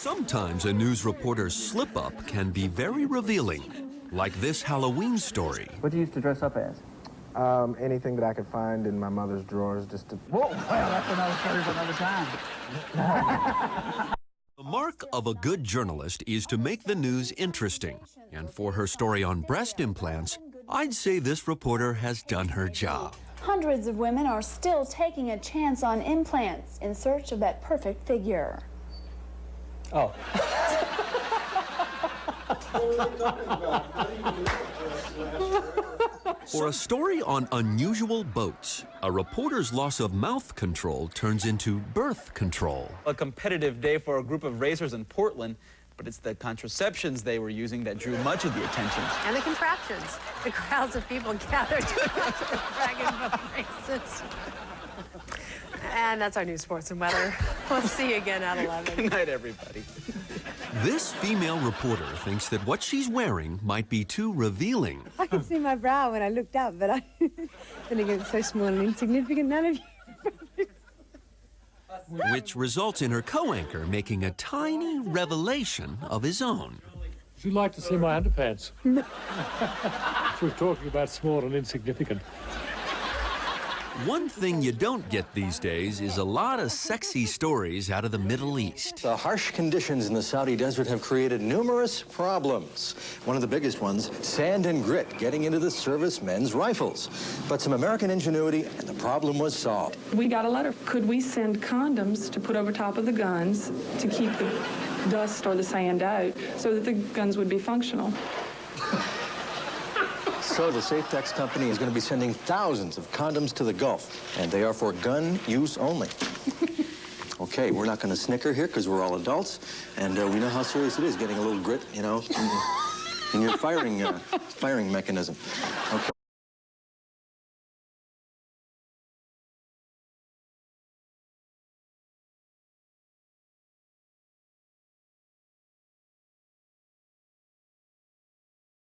Sometimes a news reporter's slip-up can be very revealing, like this Halloween story. What do you used to dress up as? Anything that I could find in my mother's drawers just to... Whoa, well, that's another story for another time. The mark of a good journalist is to make the news interesting. And for her story on breast implants, I'd say this reporter has done her job. Hundreds of women are still taking a chance on implants in search of that perfect figure. Oh. For a story on unusual boats, a reporter's loss of mouth control turns into birth control. A competitive day for a group of racers in Portland, but it's the contraceptions they were using that drew much of the attention. And the contraptions. The crowds of people gathered to watch the dragon boat races. And that's our news, sports, and weather. We'll see you again at 11. Good night, everybody. This female reporter thinks that what she's wearing might be too revealing. I could see my brow when I looked up, but then again, it's so small and insignificant, none of you. Which results in her co-anchor making a tiny revelation of his own. Would you like to see my underpants? No. If we're talking about small and insignificant. One thing you don't get these days is a lot of sexy stories out of the Middle East. The harsh conditions in the Saudi desert have created numerous problems. One of the biggest ones, sand and grit getting into the servicemen's rifles. But some American ingenuity and the problem was solved. We got a letter. Could we send condoms to put over top of the guns to keep the dust or the sand out so that the guns would be functional? So the Safetex company is going to be sending thousands of condoms to the Gulf, and they are for gun use only. Okay, we're not going to snicker here because we're all adults, and we know how serious it is getting a little grit, you know, in your firing mechanism.